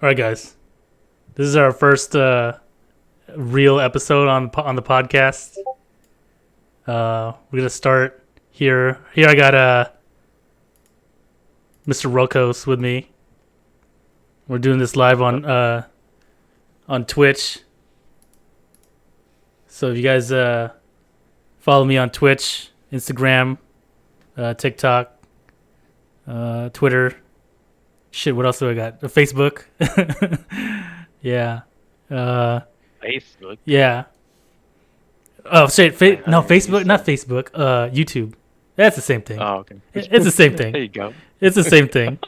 All right, guys. This is our first real episode on the podcast. We're gonna start here. Here I got Mr. Rokos with me. We're doing this live on Twitch. So if you guys follow me on Twitch, Instagram, TikTok, Twitter. Shit, what else do I got? Facebook. Yeah. Facebook. Yeah. Oh, shit. No, Facebook. Not Facebook. YouTube. That's the same thing. Oh, okay. It's the same thing. There you go. It's the same thing.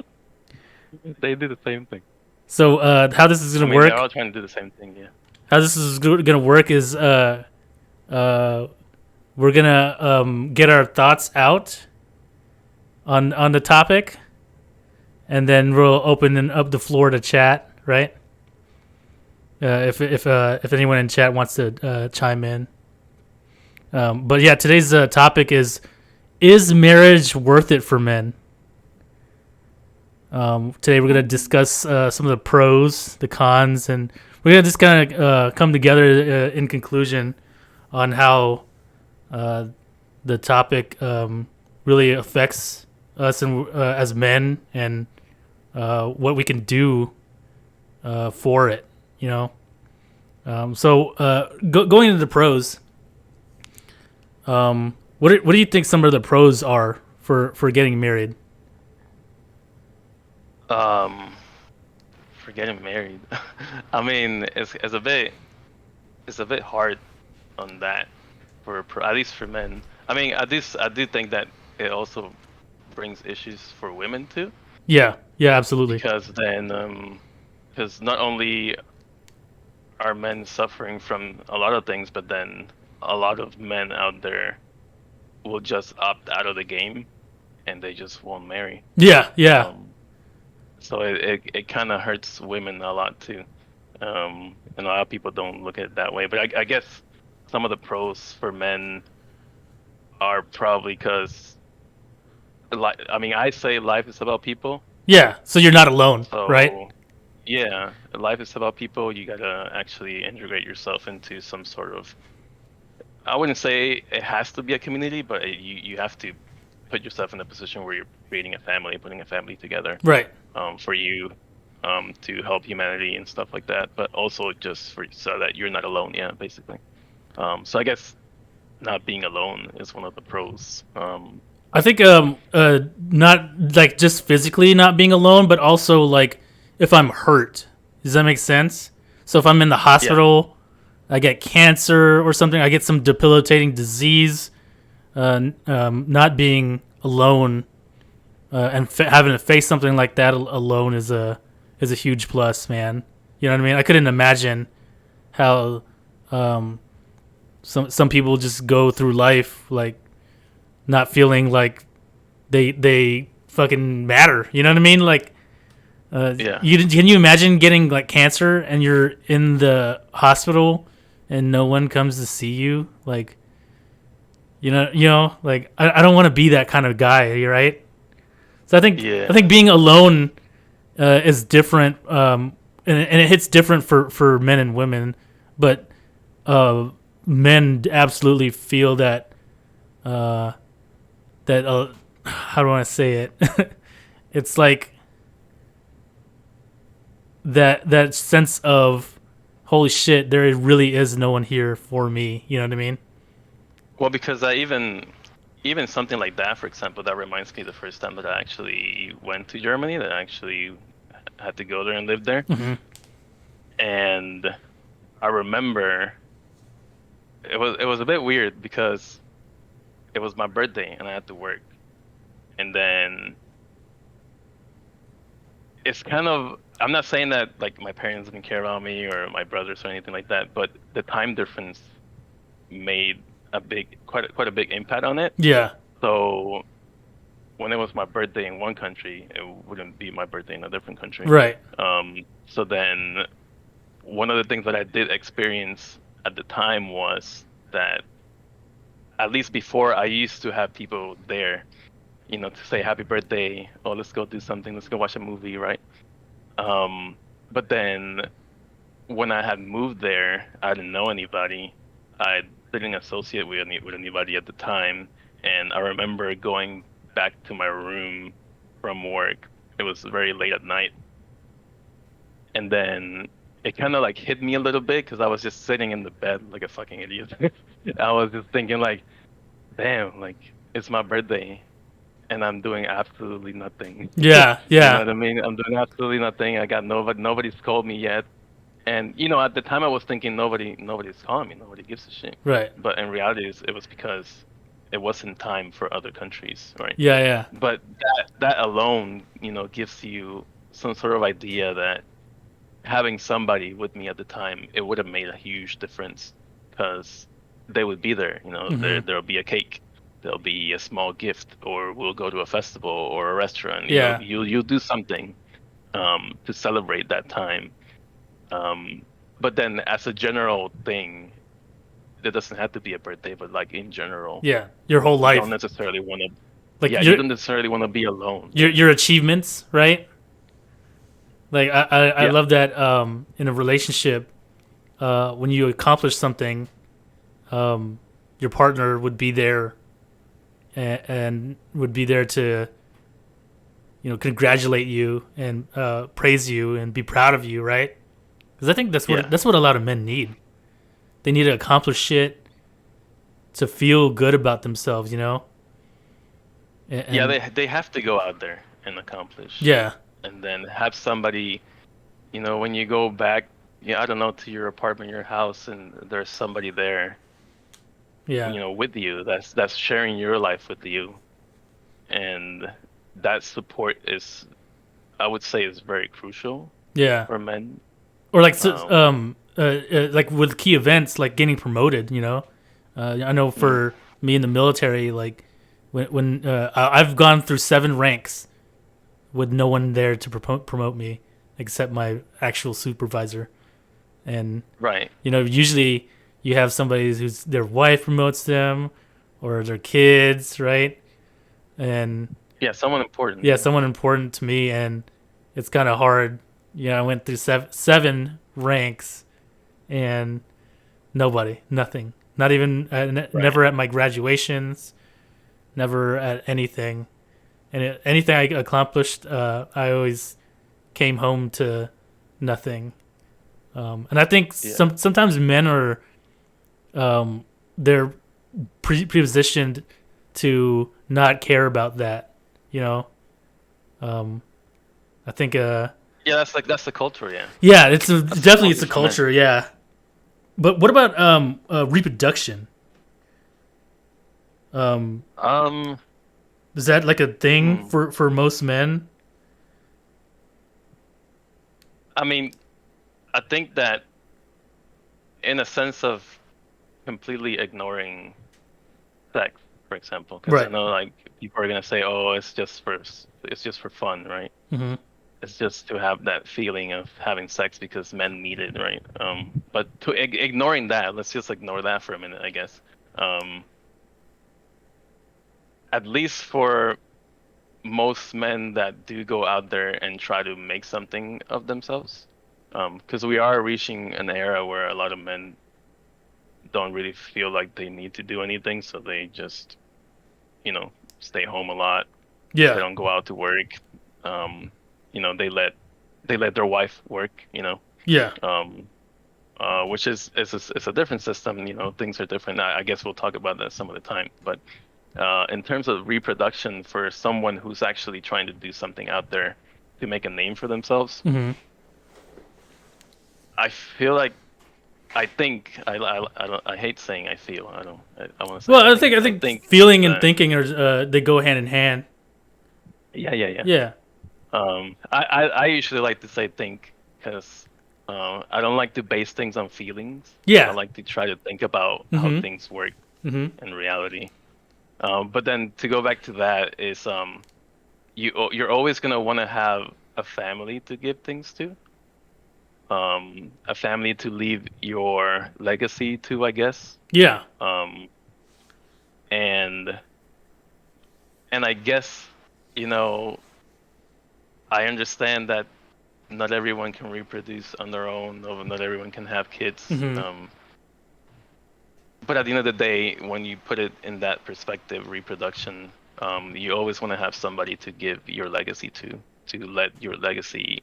They do the same thing. So how this is gonna work? They're all trying to do the same thing. Yeah. How this is gonna work is we're gonna get our thoughts out on the topic, and then we'll open up the floor to chat, right? If anyone in chat wants to chime in. But yeah, today's topic is marriage worth it for men? Today we're gonna discuss some of the pros, the cons, and we're gonna just kind of come together in conclusion on how the topic really affects us and as men, and what we can do for it. You know, so going into the pros, what do you think some of the pros are for getting married? For getting married. I mean, it's a bit hard on that at least for men. I mean, at least I do think that it also brings issues for women too. Yeah, absolutely. Because then, because not only are men suffering from a lot of things, but then a lot of men out there will just opt out of the game and they just won't marry. Yeah. So it kind of hurts women a lot too. And a lot of people don't look at it that way. But I guess some of the pros for men are probably because, I say life is about people. Yeah, so you're not alone, So, right? yeah, life is about people. You gotta actually integrate yourself into some sort of. I wouldn't say it has to be a community, but you have to put yourself in a position where you're creating a family, putting a family together. Right. For you, to help humanity and stuff like that, but also just so that you're not alone. Yeah, basically. So I guess not being alone is one of the pros. I think not like just physically not being alone, but also like if I'm hurt. Does that make sense? So if I'm in the hospital, I get cancer or something, I get some debilitating disease, not being alone and having to face something like that alone is a huge plus, man. You know what I mean? I couldn't imagine how some people just go through life like not feeling like they fucking matter. You know what I mean? Like, can you imagine getting like cancer and you're in the hospital and no one comes to see you? Like, you know, like I don't want to be that kind of guy, right? So I think being alone is different, and it hits different for men and women, but men absolutely feel that how do I say it? It's like that sense of holy shit, there really is no one here for me. You know what I mean? Well, because even something like that, for example, that reminds me the first time that I actually went to Germany, that I actually had to go there and live there. Mm-hmm. And I remember it was a bit weird because it was my birthday and I had to work. And then it's kind of, I'm not saying that like my parents didn't care about me or my brothers or anything like that, but the time difference made quite a big impact on it. Yeah. So when it was my birthday in one country, it wouldn't be my birthday in a different country. Right. So then one of the things that I did experience at the time was that at least before, I used to have people there, to say happy birthday, or let's go do something, let's go watch a movie, right? But then when I had moved there, I didn't know anybody. I didn't associate with anybody at the time, and I remember going back to my room from work. It was very late at night, and then it kind of like hit me a little bit because I was just sitting in the bed like a fucking idiot. I was just thinking like, damn, like it's my birthday and I'm doing absolutely nothing. Yeah, You know yeah, what I mean? I'm doing absolutely nothing. I got nobody's called me yet. And at the time I was thinking nobody's calling me, nobody gives a shit. right. But in reality, it was because it wasn't time for other countries, right? Yeah, yeah, But that alone, gives you some sort of idea that having somebody with me at the time, it would have made a huge difference because they would be there. hmm There'll be a cake, there'll be a small gift, or we'll go to a festival or a restaurant. yeah, You'll do something to celebrate that time. But then as a general thing, it doesn't have to be a birthday, but like in general, yeah. Your whole you don't life, necessarily want to. like Yeah, you don't necessarily want to be alone. your achievements, right? Like I Yeah, love that in a relationship, when you accomplish something, your partner would be there and would be there to congratulate you and praise you and be proud of you, right? Because I think yeah, that's what a lot of men need. They need to accomplish shit to feel good about themselves, yeah. and They have to go out there and accomplish, yeah, and then have somebody. When you go back, I don't know, to your apartment, your house, and there's somebody there, yeah, with you. That's sharing your life with you, and that support is, I would say, is very crucial yeah. for men. Or like Um, like with key events like getting promoted, I know mm, for me in the military, like when I've gone through 7 ranks with no one there to promote me except my actual supervisor. And right. usually you have somebody who's their wife promotes them or their kids, right? And Yeah, someone important. yeah, Yeah. someone important to me, and it's kind of hard. I went through seven ranks and nobody, nothing, not even Right. never at my graduations, never at anything. And anything I accomplished, I always came home to nothing. And I think Yeah. sometimes men are they're prepositioned to not care about that. You know, um, I think Yeah, that's the culture. Yeah, yeah, that's the definitely it's culture a for men. culture. Yeah, but what about reproduction? Um, Um, is that like a thing hmm. for most men? I mean, I think that in a sense of completely ignoring sex, for example, because I Right. know like people are gonna say, "Oh, it's just for fun, right? Mm-hmm. It's just to have that feeling of having sex because men need it, right?" But to ignoring that, let's just ignore that for a minute, I guess. Um, at least for most men that do go out there and try to make something of themselves, because we are reaching an era where a lot of men don't really feel like they need to do anything, so they just, stay home a lot. They Yeah. don't go out to work. Um, they let their wife work, Yeah. um, which is a different system. Things are different. I guess we'll talk about that some of the time. But in terms of reproduction, for someone who's actually trying to do something out there to make a name for themselves, Mm-hmm. I feel like I think I don't, I hate saying I feel. I don't. I want to say Well, I think. I I think think feeling and that. thinking are they go hand in hand. Yeah, yeah, yeah. Yeah. I usually like to say think because I don't like to base things on feelings. I Yeah. like to try to think about how Mm-hmm. things work Mm-hmm. in reality. But then to go back to that is you're always gonna want to have a family to give things to, a family to leave your legacy to, I guess. Yeah. Um, and and I guess, you know, I understand that not everyone can reproduce on their own, or not everyone can have kids. Mm-hmm. But at the end of the day, when you put it in that perspective, reproduction, you always want to have somebody to give your legacy to let your legacy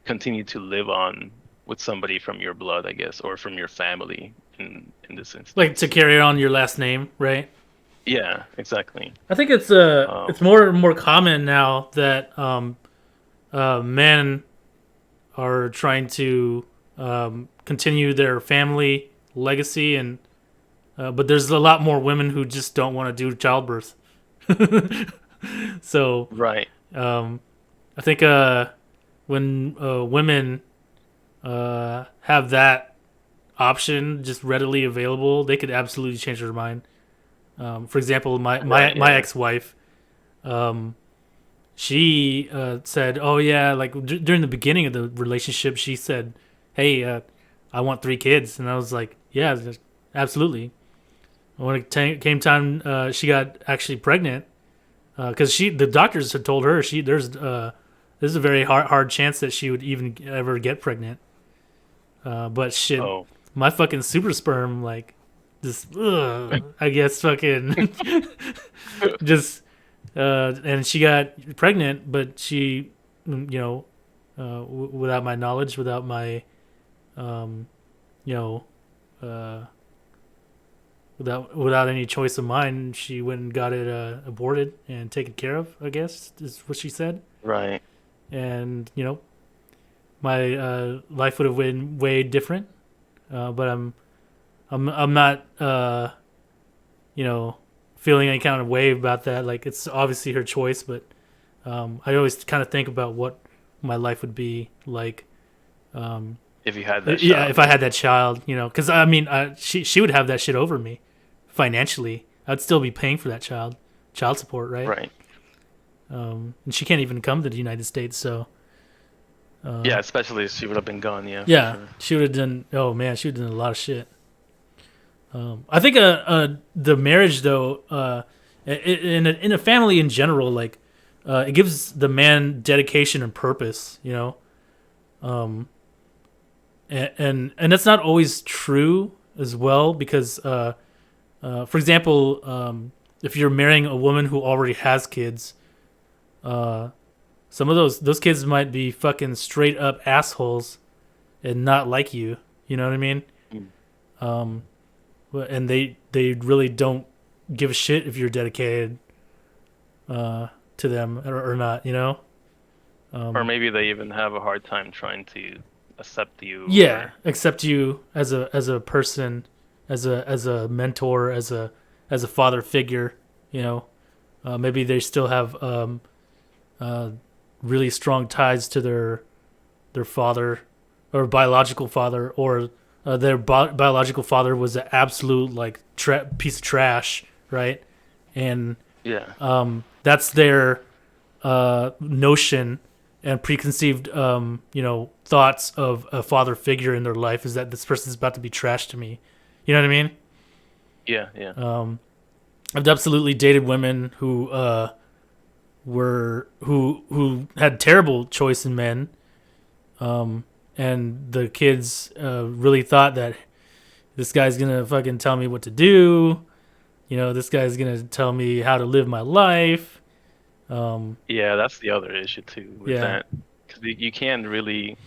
continue to live on with somebody from your blood, I guess, or from your family in this instance. Like to carry on your last name, right? Yeah, exactly. I think it's more and more common now that men are trying to continue their family legacy, and but there's a lot more women who just don't want to do childbirth. So Right. I think when women have that option just readily available, they could absolutely change their mind. For example, my ex-wife, she said, "Oh yeah," like during the beginning of the relationship, she said, "Hey, I want 3 kids," and I was like, "Yeah, absolutely." When it came time, she got actually pregnant because the doctors had told her there's a very hard chance that she would even ever get pregnant. But shit, my fucking super sperm, like, just, I guess fucking, just, and she got pregnant, but she, without my knowledge, without my, you know, without any choice of mine, she went and got it aborted and taken care of, I guess, is what she said. Right. And, my life would have been way different. But I'm not feeling any kind of way about that. Like, it's obviously her choice, but I always kind of think about what my life would be like if you had that child. Yeah, if I had that child, because I mean, she would have that shit over me financially. I'd still be paying for that child support, right? Right. And she can't even come to the United States, so. Yeah, especially if she would have been gone. Yeah. Yeah, Sure. she would have done. Oh man, she would have done a lot of shit. I think the marriage though, in a family in general, like, it gives the man dedication and purpose. And that's not always true as well, because for example, if you're marrying a woman who already has kids, some of those kids might be fucking straight up assholes and not like you. You know what I mean? And they really don't give a shit if you're dedicated to them or not. Or maybe they even have a hard time trying to accept you. Yeah, accept you as a person, as a mentor, as a father figure. Maybe they still have really strong ties to their father or biological father, or their biological father was an absolute like piece of trash, right? And that's their notion and preconceived thoughts of a father figure in their life, is that this person's about to be trash to me. You know what I mean? Yeah. I've absolutely dated women who who had terrible choice in men, and the kids really thought that this guy's gonna fucking tell me what to do. This guy's gonna tell me how to live my life. Yeah, that's the other issue too with that, because you can't really,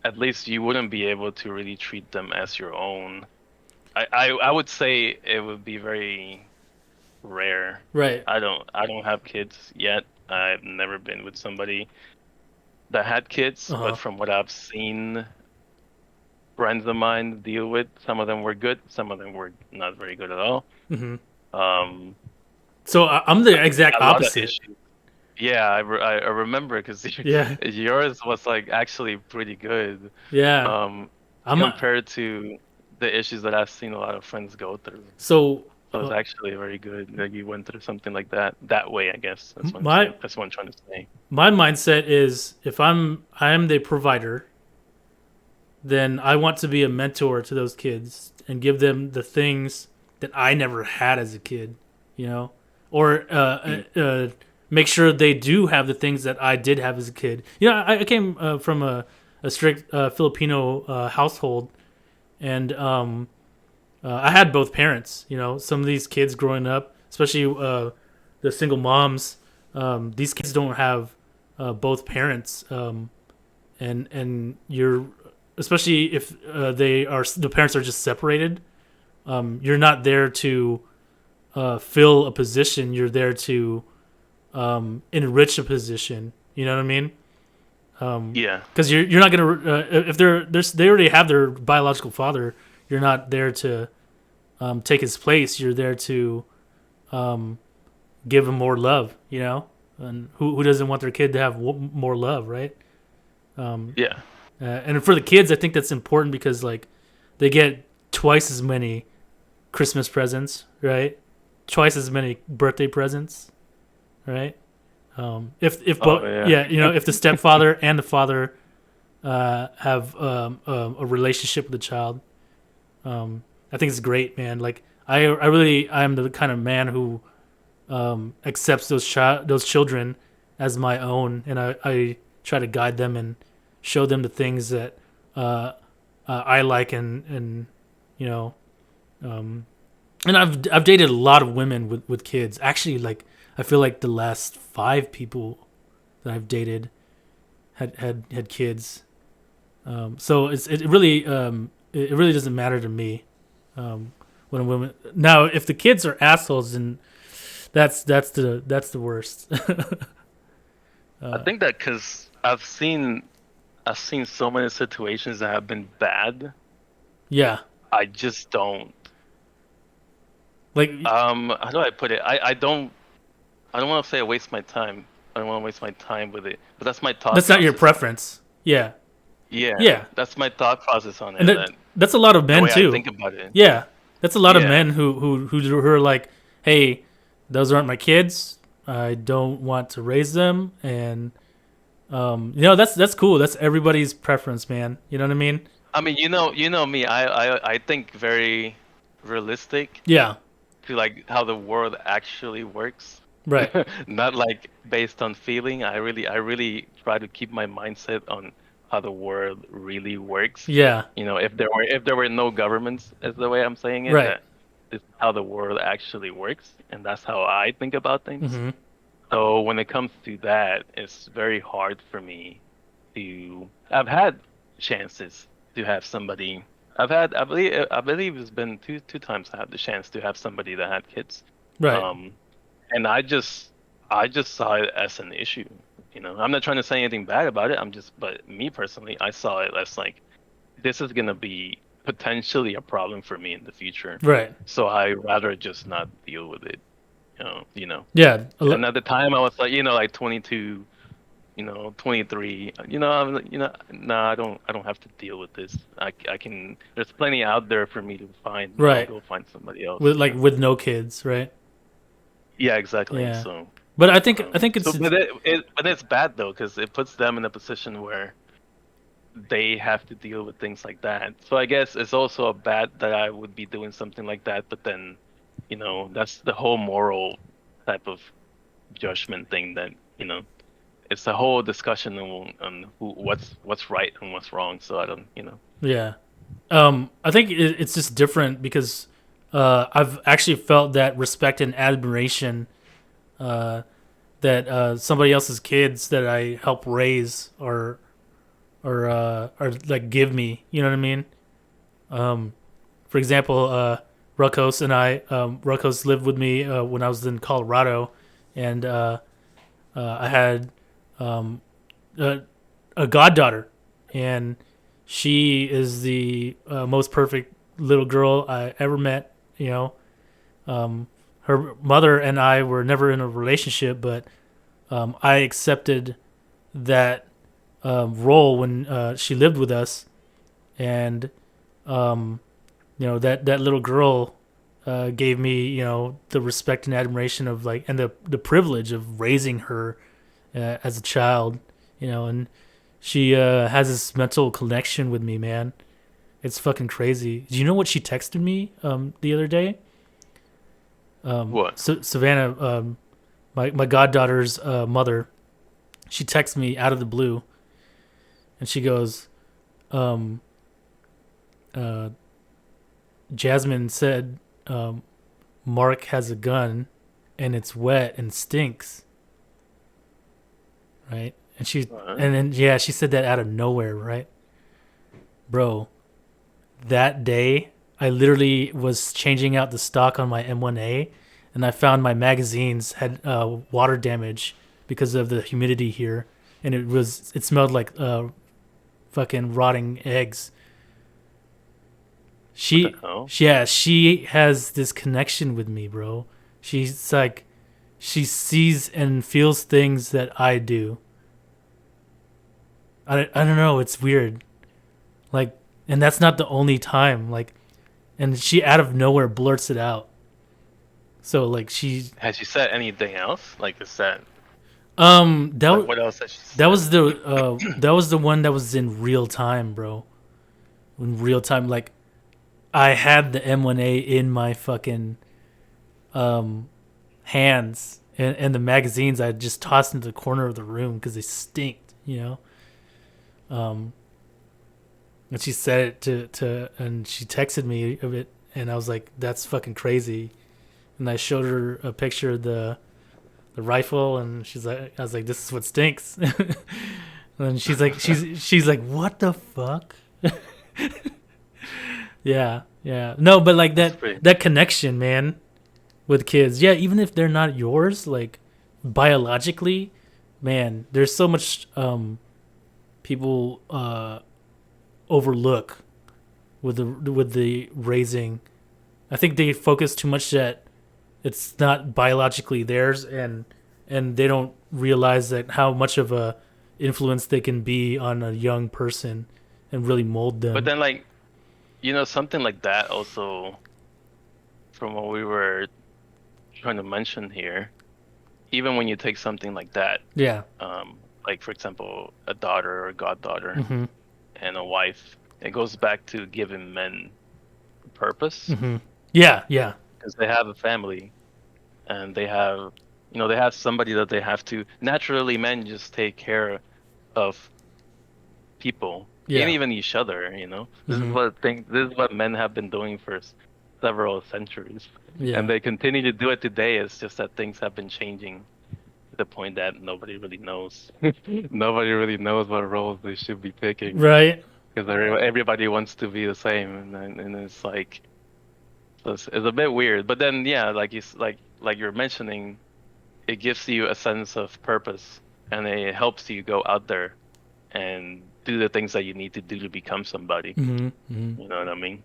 at least you wouldn't be able to really treat them as your own. I would say it would be very rare. Right. I don't have kids yet. I've never been with somebody that had kids, but from what I've seen friends of mine deal with, some of them were good, some of them were not very good at all. Mm-hmm. So I'm the exact opposite. Yeah, I remember, because yours was like actually pretty good. Yeah. Compared to the issues that I've seen a lot of friends go through. So it was actually very good that you went through something like that way, I guess. That's what I'm trying to say. My mindset is, if I am the provider, then I want to be a mentor to those kids and give them the things that I never had as a kid, or make sure they do have the things that I did have as a kid. You know, I came from a strict Filipino household, and I had both parents. You know, some of these kids growing up, especially the single moms, these kids don't have both parents, and you're, especially if the parents are just separated. You're not there to fill a position. You're there to enrich a position. You know what I mean? Yeah. Because you're not gonna if they already have their biological father. You're not there to take his place. You're there to give him more love. You know, and who doesn't want their kid to have more love, right? Yeah. And for the kids, I think that's important because like they get twice as many Christmas presents, right? Twice as many birthday presents, right? If both, you know, if the stepfather and the father have a relationship with the child, I think it's great, man. Like I am the kind of man who accepts those children as my own, and I try to guide them and show them the things that I like, and you know, and I've dated a lot of women with kids. Actually, like I feel like the last 5 people that I've dated had kids. So it really doesn't matter to me when a woman. Now, if the kids are assholes, then that's the worst. I think that because I've seen so many situations that have been bad. Yeah. I just don't. Like, how do I put it? I don't want to say I waste my time. I don't want to waste my time with it. But that's my thought. That's not your preference. Yeah. Yeah. Yeah. That's my thought process on it. And that's a lot of men too. I think about it. Yeah. That's a lot of men who are like, hey, those aren't my kids. I don't want to raise them, and you know, that's cool. That's everybody's preference, man. You know what I mean? I mean, you know me. I think very realistic. Yeah. To like how the world actually works. Right. Not like based on feeling. I really try to keep my mindset on how the world really works. Yeah. You know, if there were no governments, is the way I'm saying it. Right. This is how the world actually works, and that's how I think about things. Mm-hmm. So when it comes to that, it's very hard for me to. I've had chances to have somebody. I believe it's been two times I had the chance to have somebody that had kids. Right. And I just saw it as an issue. You know, I'm not trying to say anything bad about it. But me personally, I saw it as like, this is gonna be potentially a problem for me in the future. Right. So I rather just not deal with it. You know. Yeah. And at the time, I was like, like 22, 23. Nah, I don't have to deal with this. I can. There's plenty out there for me to find. Right. I'll go find somebody else. With no kids, right? Yeah, exactly. Yeah. So. But I think it's. So, but it's bad though, because it puts them in a position where they have to deal with things like that. So I guess it's also a bad that I would be doing something like that. But then, that's the whole moral type of judgment thing that it's a whole discussion on what's right and what's wrong. So I don't. Yeah, I think it's just different because I've actually felt that respect and admiration. That somebody else's kids that I help raise or like give me, you know what I mean? For example, Ruckos and Ruckos lived with me when I was in Colorado, and I had a goddaughter, and she is the most perfect little girl I ever met. Her mother and I were never in a relationship, but I accepted that role when she lived with us, and that little girl gave me the respect and admiration of and the privilege of raising her as a child, and she has this mental connection with me, man. It's fucking crazy. Do you know what she texted me the other day? What? Savannah, my goddaughter's mother, she texts me out of the blue, and she goes, Jasmine said Mark has a gun and it's wet and stinks. Right? And she said that out of nowhere, right? Bro, that day I literally was changing out the stock on my M1A, and I found my magazines had water damage because of the humidity here, and it smelled like fucking rotting eggs. She has this connection with me, bro. She's like, she sees and feels things that I do. I don't know, it's weird. Like, and that's not the only time. Like, and she out of nowhere blurts it out. So like has she said anything else? Like, is that what else has she said? that was the one that was in real time, bro. In real time, like I had the M1A in my fucking hands, and the magazines I just tossed into the corner of the room because they stinked, you know. And she said it to and she texted me of it, and I was like, that's fucking crazy. And I showed her a picture of the rifle, and I was like, this is what stinks. And she's like, what the fuck? Yeah. No, but like that connection, man, with kids. Yeah, even if they're not yours, like biologically, man, there's so much people overlook with the raising. I think they focus too much that it's not biologically theirs, and they don't realize that how much of a influence they can be on a young person and really mold them. But then, like, you know, something like that also, from what we were trying to mention here, even when you take something like that, like for example, a daughter or a goddaughter, mm-hmm. and a wife, it goes back to giving men purpose. Mm-hmm. Yeah. Because they have a family, and they have somebody that they have to. Naturally, men just take care of people, and even each other. You know, this mm-hmm. is what men have been doing for several centuries, and they continue to do it today. It's just that things have been changing to the point that nobody really knows. Nobody really knows what roles they should be picking, right? Because everybody wants to be the same, and it's like. So it's a bit weird, but then like you're mentioning, it gives you a sense of purpose, and it helps you go out there and do the things that you need to do to become somebody. Mm-hmm. Mm-hmm. You know what I mean?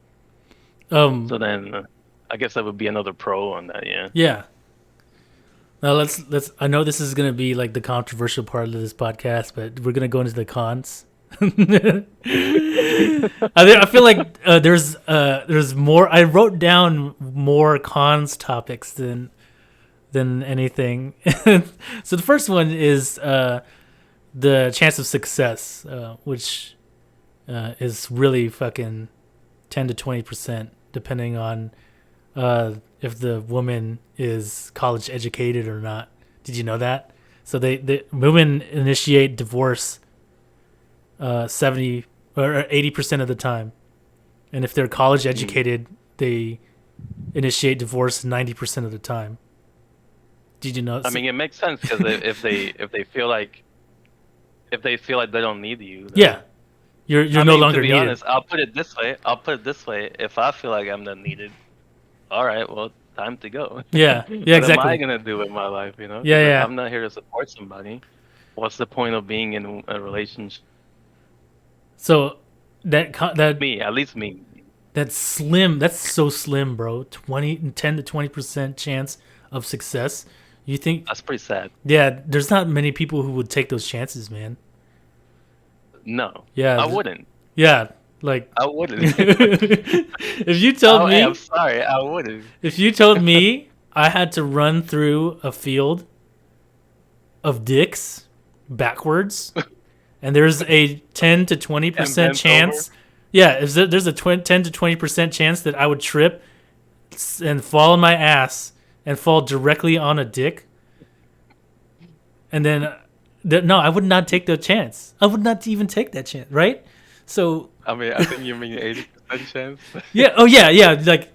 So then, I guess that would be another pro on that. Yeah. Now let's. I know this is gonna be like the controversial part of this podcast, but we're gonna go into the cons. I feel like there's more. I wrote down more cons topics than anything. So the first one is the chance of success, which is really fucking 10 to 20%, depending on if the woman is college educated or not. Did you know that? So the women initiate divorce 70 or 80% of the time, and if they're college educated, they initiate divorce 90% of the time. Did you know? I mean, it makes sense, because if they feel like they don't need you, you're no longer to be needed. Honest, I'll put it this way: if I feel like I'm not needed, all right, well, time to go. Yeah, What exactly. am I gonna do with my life? You know? Yeah. If I'm not here to support somebody, what's the point of being in a relationship? So that me, at least me. That's slim. That's so slim, bro. 10 to 20% chance of success. You think that's pretty sad? Yeah, there's not many people who would take those chances, man. No. Yeah, I wouldn't. Yeah, like I wouldn't. If you told me, I'm sorry, I wouldn't. If you told me I had to run through a field of dicks backwards, and there's a 10 to 20% chance. Over. Yeah, there's a 10 to 20% chance that I would trip and fall on my ass and fall directly on a dick. and then no, I would not take the chance. I would not even take that chance, right? So I mean, I think you mean 80% chance. yeah. Oh yeah, yeah. Like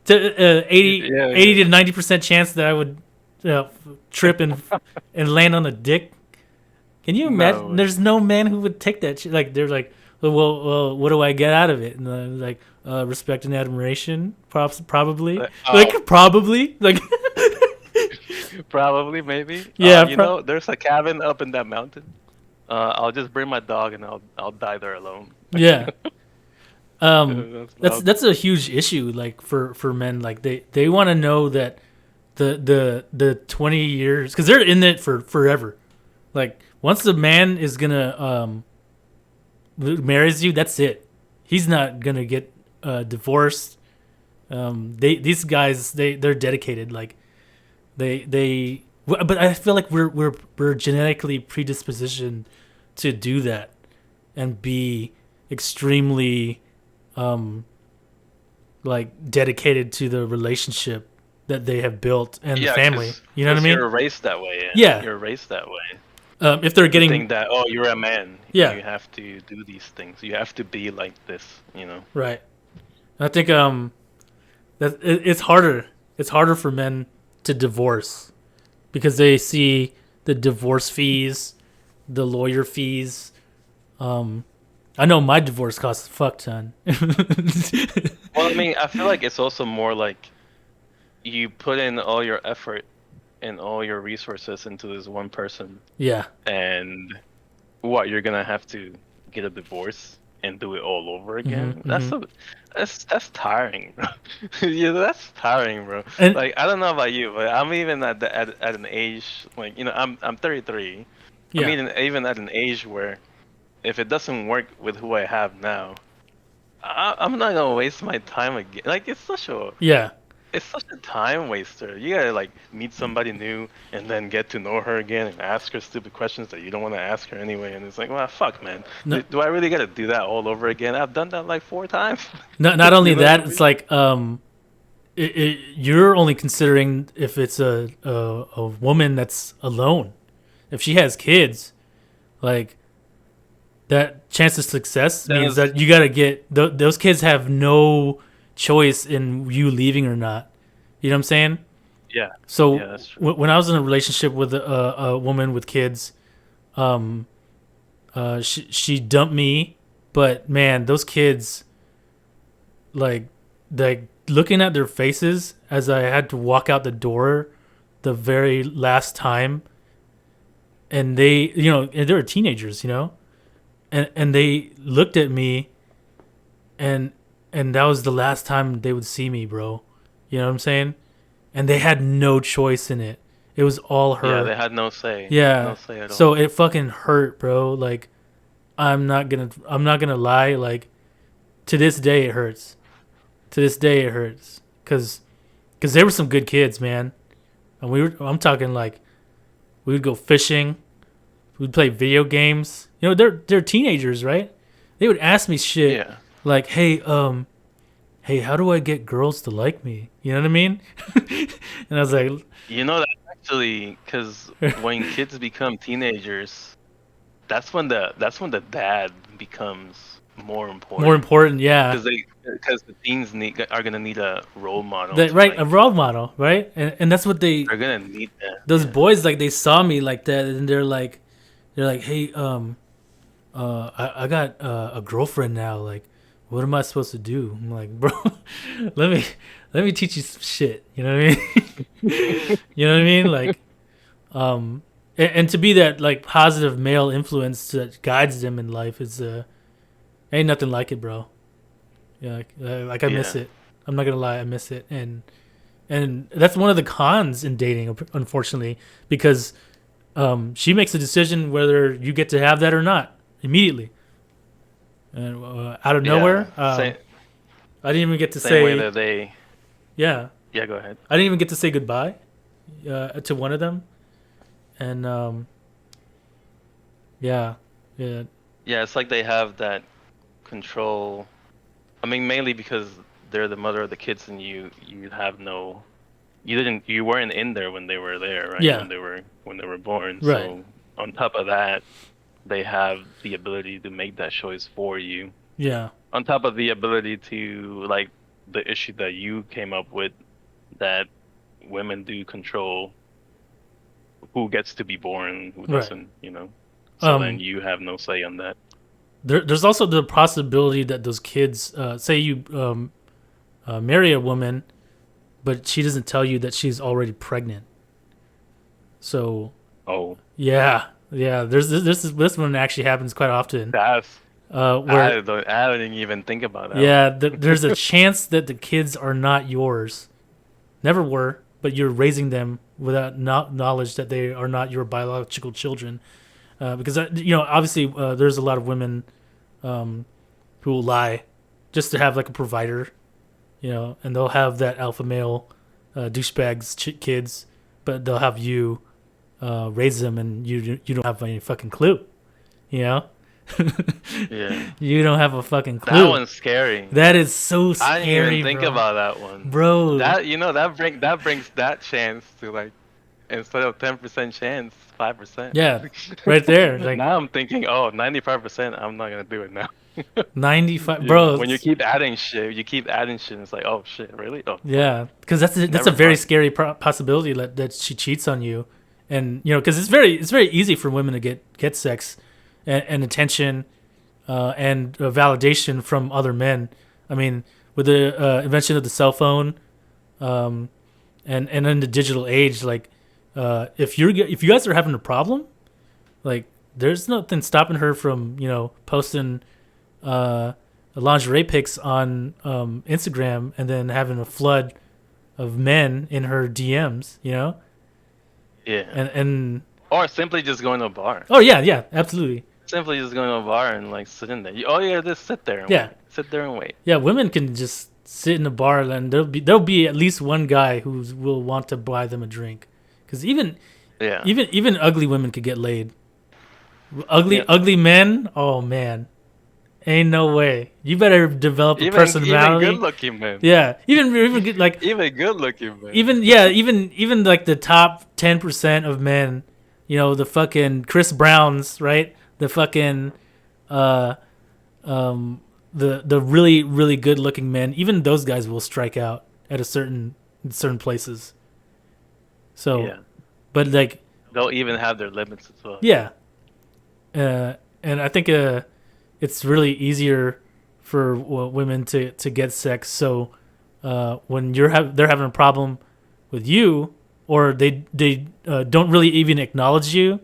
80, Yeah, 80 to 90% chance that I would trip and land on a dick. Can you imagine? No. There's no man who would take that. Like they're like, well, what do I get out of it? And like respect and admiration, probably, like probably, like probably, maybe. Yeah, you know, there's a cabin up in that mountain. I'll just bring my dog and I'll die there alone. Yeah. That's a huge issue, like for men. Like they want to know that the 20 years, because they're in it for forever. Like once the man is gonna marries you, that's it. He's not gonna get divorced. These guys they're dedicated. Like but I feel like we're genetically predispositioned to do that and be extremely like dedicated to the relationship that they have built and the family. You know what I mean? You're raised that way. Yeah. You're raised that way. If they're getting think that you're a man. Yeah. You have to do these things. You have to be like this. You know. Right. I think that it's harder. It's harder for men to divorce because they see the divorce fees, the lawyer fees. I know my divorce costs a fuck ton. Well, I mean, I feel like it's also more like you put in all your effort and all your resources into this one person. Yeah. And you're gonna have to get a divorce and do it all over again. That's tiring, bro. Yeah, that's tiring, bro. And, like I don't know about you, but I'm even at an age like I'm 33. Yeah. I'm even at an age where if it doesn't work with who I have now, I'm not gonna waste my time again. Like it's such a time waster. You gotta like meet somebody new and then get to know her again and ask her stupid questions that you don't want to ask her anyway. And it's like, well, fuck, man. No. Do I really gotta do that all over again? I've done that like 4 times. Not only that, it's like you're only considering if it's a woman that's alone. If she has kids, like that chance of success means that you gotta get those kids have no choice in you leaving or not. You know what I'm saying? Yeah. So that's true. when I was in a relationship with a woman with kids, she dumped me, but man, those kids, like looking at their faces as I had to walk out the door the very last time, and they were teenagers, and they looked at me, and that was the last time they would see me, bro. You know what I'm saying? And they had no choice in it. It was all her. Yeah, they had no say. Yeah. No say at all. So it fucking hurt, bro. Like, I'm not gonna lie. Like, to this day it hurts. To this day it hurts. Cause there were some good kids, man. And I'm talking like, we would go fishing. We'd play video games. They're teenagers, right? They would ask me shit. Yeah. Like, hey, how do I get girls to like me? You know what I mean? And I was like, that's actually because when kids become teenagers, that's when the dad becomes more important. More important, yeah. Because the teens are gonna need a role model. Right, a role model, right? And that's what they're gonna need that. Those boys, like, they saw me like that, and they're like, hey, I got a girlfriend now. Like, what am I supposed to do? I'm like, bro, let me teach you some shit. You know what I mean? You know what I mean? Like, and to be that like positive male influence that guides them in life is ain't nothing like it, bro. Yeah, like I miss it. I'm not gonna lie, I miss it, and that's one of the cons in dating, unfortunately, because she makes a decision whether you get to have that or not immediately. And out of nowhere, I didn't even get to say. Way that they. Yeah. Yeah, go ahead. I didn't even get to say goodbye to one of them, and yeah. Yeah, it's like they have that control. I mean, mainly because they're the mother of the kids, and you have no you weren't in there when they were there, right? Yeah. When they were born. Right. So on top of that, they have the ability to make that choice for you. Yeah. On top of the ability to, like, the issue that you came up with, that women do control who gets to be born, who doesn't, you know. So then you have no say on that. There's also the possibility that those kids, say you marry a woman, but she doesn't tell you that she's already pregnant. So. Oh. Yeah. This one actually happens quite often. That's. Where, I didn't even think about that. Yeah, there's a chance that the kids are not yours, never were, but you're raising them without knowledge that they are not your biological children. Because obviously, there's a lot of women who will lie just to have like a provider, and they'll have that alpha male douchebags kids, but they'll have you raise them, and you don't have any fucking clue, Yeah. You don't have a fucking clue. That one's scary. That is so scary. I didn't even think about that one, bro. That brings that chance to, like, instead of 10% chance, 5%. Yeah, right there. Like, now I'm thinking, 95%. I'm not gonna do it now. 95, bro. When you keep adding shit, it's like, oh shit, really? Oh. Yeah, because that's a very scary possibility that she cheats on you, and because it's very easy for women to get sex and attention and validation from other men. I mean, with the invention of the cell phone, and in the digital age, like if you guys are having a problem, like there's nothing stopping her from posting lingerie pics on Instagram and then having a flood of men in her DMs. Yeah. And or simply just going to a bar. Oh yeah, absolutely. Simply just going to a bar and like sitting there. Just sit there. And wait. Sit there and wait. Yeah, women can just sit in a bar and there'll be at least one guy who will want to buy them a drink, because even ugly women could get laid. Ugly men. Oh man, ain't no way. You better develop a personality. Even good-looking men. Yeah, even good, like even good-looking men. Even like the top 10% of men. The fucking Chris Browns, right? The fucking the really really good looking men, even those guys will strike out at certain places. So but like they'll even have their limits as well. Yeah. And I think it's really easier for women to get sex. So when they're having a problem with you, or they don't really even acknowledge you,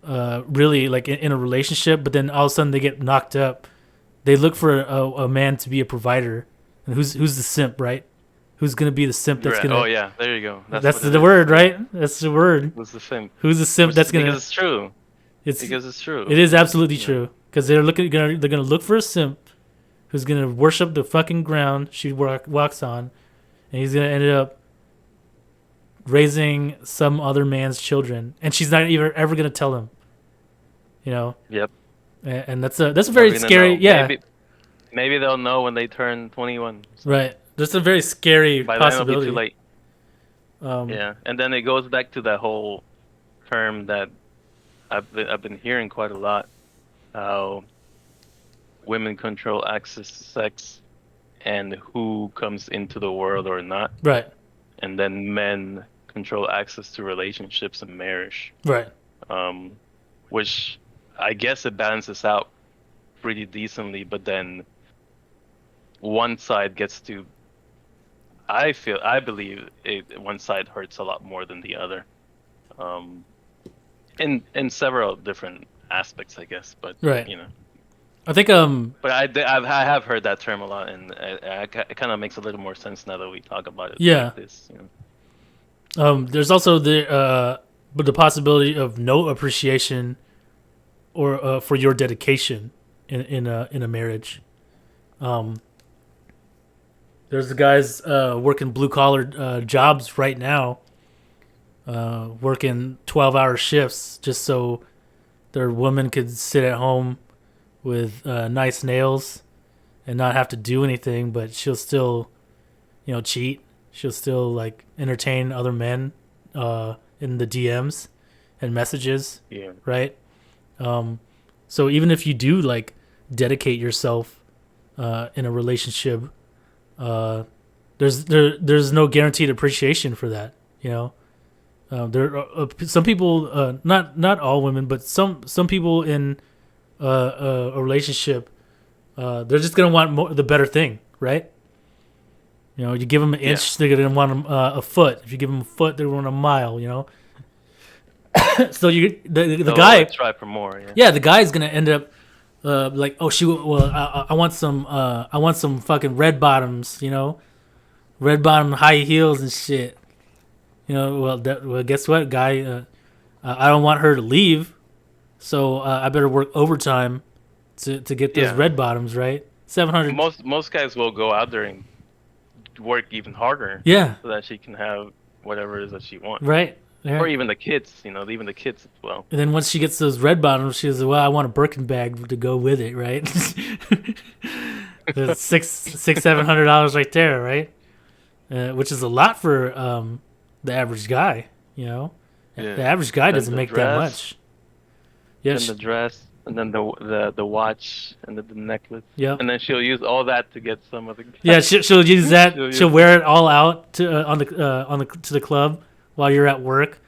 really, like in a relationship, but then all of a sudden they get knocked up. They look for a man to be a provider, and who's the simp, right? Who's gonna be the simp that's gonna? Oh yeah, there you go. That's the word, right? That's the word. Who's the simp? Who's the simp that's gonna? Because it's true. Because it's true. It is absolutely true. Because they're gonna look for a simp who's gonna worship the fucking ground she walks on, and he's gonna end up raising some other man's children, and she's not even ever gonna tell him. Yep. And that's a very scary. Yeah. Maybe they'll know when they turn 21. So. Right. That's a very scary possibility. By then it'll be too late. Yeah, and then it goes back to that whole term that I've been hearing quite a lot. How women control access to sex and who comes into the world or not. Right. And then men control access to relationships and marriage. Right. Which I guess it balances out pretty decently, but then one side gets to. I believe one side hurts a lot more than the other, in several different aspects, I guess. But right. I think But I have heard that term a lot, and it kind of makes a little more sense now that we talk about it. Yeah. Like this, There's also the possibility of no appreciation, or for your dedication in a marriage. There's the guys working blue collar jobs right now, working 12-hour shifts just so their woman could sit at home with nice nails and not have to do anything, but she'll still, cheat. She'll still like entertain other men in the DMs and messages. Yeah. Right. So even if you do like dedicate yourself in a relationship, there's no guaranteed appreciation for that. You know, there are some people, not all women, but some people in a relationship, they're just gonna want the better thing, right? You know, you give them an inch, they're gonna want a foot. If you give them a foot, they want a mile. You know. So the guy try for more. Yeah, the guy's gonna end up like, oh, I want some fucking red bottoms, you know, red bottom high heels and shit. You know, well, guess what, guy? I don't want her to leave, so I better work overtime to get those red bottoms, right? 700. Most guys will go out there and work even harder. Yeah. So that she can have whatever it is that she wants. Right. Yeah. Or even the kids, you know, even the kids as well. And then once she gets those red bottoms, she says, "Well, I want a Birkin bag to go with it, right?" There's $600-700 right there, right? Which is a lot for the average guy, you know. Yeah. The average guy doesn't make that much. Yes. And the dress, and then the watch, and the necklace. Yeah. And then she'll use all that to get some of the. Yeah, she'll use that. She'll wear it all out to to the club while you're at work,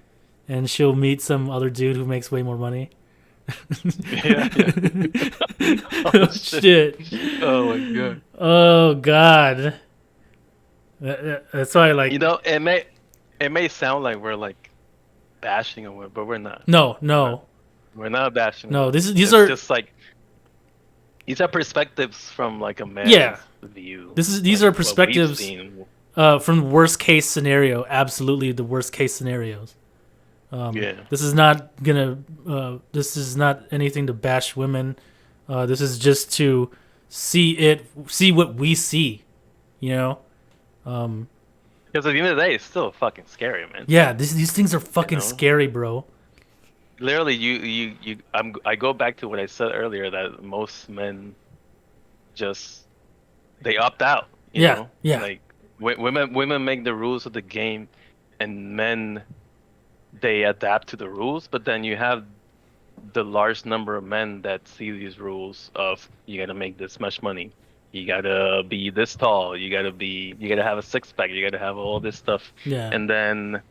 and she'll meet some other dude who makes way more money. Yeah. Oh, shit. Oh my god. Oh god. That's why, like, you know, it may sound like we're like bashing them, but we're not. No. We're not bashing. No, these are just like these are perspectives from like a man's view. These are perspectives from the worst case scenario. Absolutely, the worst case scenarios. This is not this is not anything to bash women. This is just to see what we see. You know. Because at the end of the day, it's still fucking scary, man. Yeah, these things are fucking scary, bro. Literally, I go back to what I said earlier, that most men they opt out. You know? Like women make the rules of the game, and men, they adapt to the rules. But then you have the large number of men that see these rules of, you gotta make this much money, you gotta be this tall, you gotta have a six pack, you gotta have all this stuff. Yeah. And then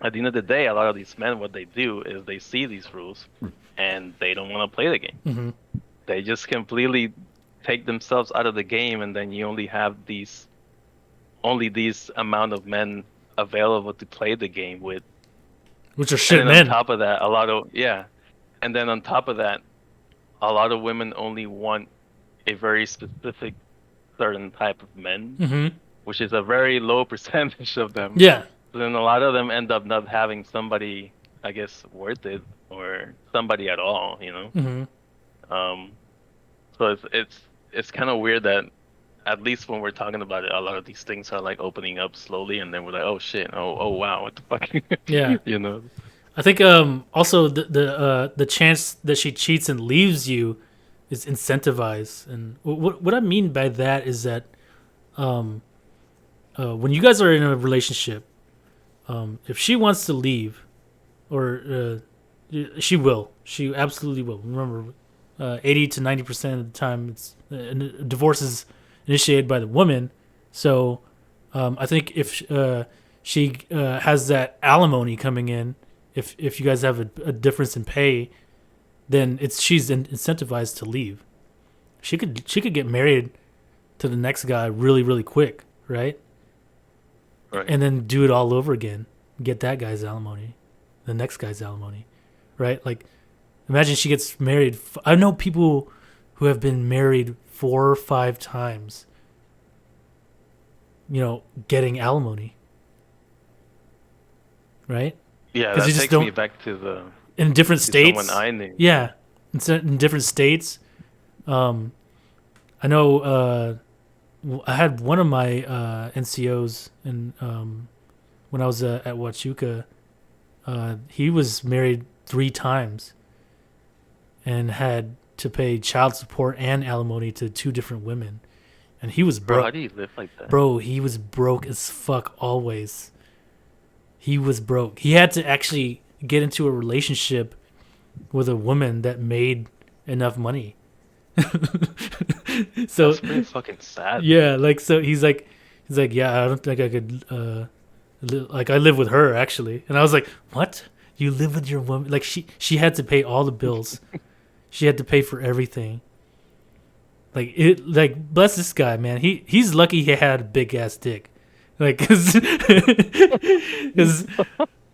at the end of the day, a lot of these men, what they do is they see these rules and they don't want to play the game. Mm-hmm. They just completely take themselves out of the game, and then you only have these amount of men available to play the game with. Which are shit On men. top of that, and then on top of that, a lot of women only want a very specific certain type of men, which is a very low percentage of them. Yeah. So then a lot of them end up not having somebody, I guess, worth it, or somebody at all, you know. Mm-hmm. So it's kind of weird that, at least when we're talking about it, a lot of these things are like opening up slowly, and then we're like, oh shit, oh wow, what the fuck? Yeah. You know. I think also the chance that she cheats and leaves you is incentivized, and what I mean by that is that when you guys are in a relationship, if she wants to leave, or she absolutely will. Remember, 80 to 90% of the time, it's divorce is initiated by the woman. So I think if she has that alimony coming in, if you guys have a difference in pay, then she's incentivized to leave. She could get married to the next guy really, really quick, right? Right. And then do it all over again. Get that guy's alimony, the next guy's alimony, right? Like, imagine she gets married. I know people who have been married 4 or 5 times, you know, getting alimony, right? Yeah, that takes me back to the... In different states. Someone I knew. Yeah, in different states. I know I had one of my NCOs when I was at Huachuca. He was married 3 times and had to pay child support and alimony to 2 different women. and he was broke. Bro, how do you live like that? Bro, he was broke as fuck always. He was broke. He had to actually get into a relationship with a woman that made enough money. So that's pretty fucking sad. Yeah, like so he's like, yeah, I don't think I could. Like I live with her actually, and I was like, what? You live with your woman? Like she had to pay all the bills. She had to pay for everything. Like bless this guy, man. He's lucky he had a big ass dick. Like, cause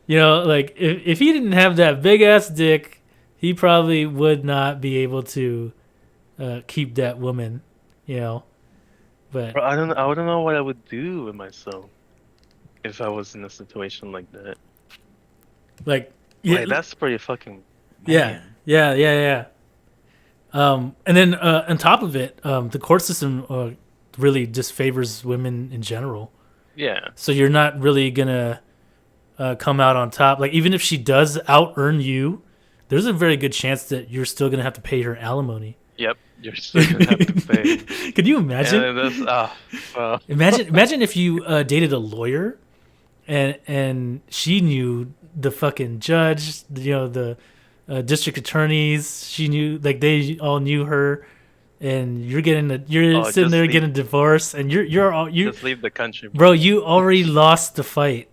you know, like if he didn't have that big ass dick, he probably would not be able to keep that woman. You know, but Bro, I don't know what I would do with myself if I was in a situation like that. Like, yeah, that's pretty fucking. Man. Yeah. And then on top of it, the court system really just favors women in general. Yeah. So you're not really gonna come out on top. Like even if she does out earn you, there's a very good chance that you're still gonna have to pay her alimony. Yep, you're still gonna have to pay. Could you imagine? Imagine if you dated a lawyer, and she knew the fucking judge, you know, the district attorneys. She knew, like they all knew her, and you're sitting there getting a divorce, and you just leave the country, bro. You already lost the fight.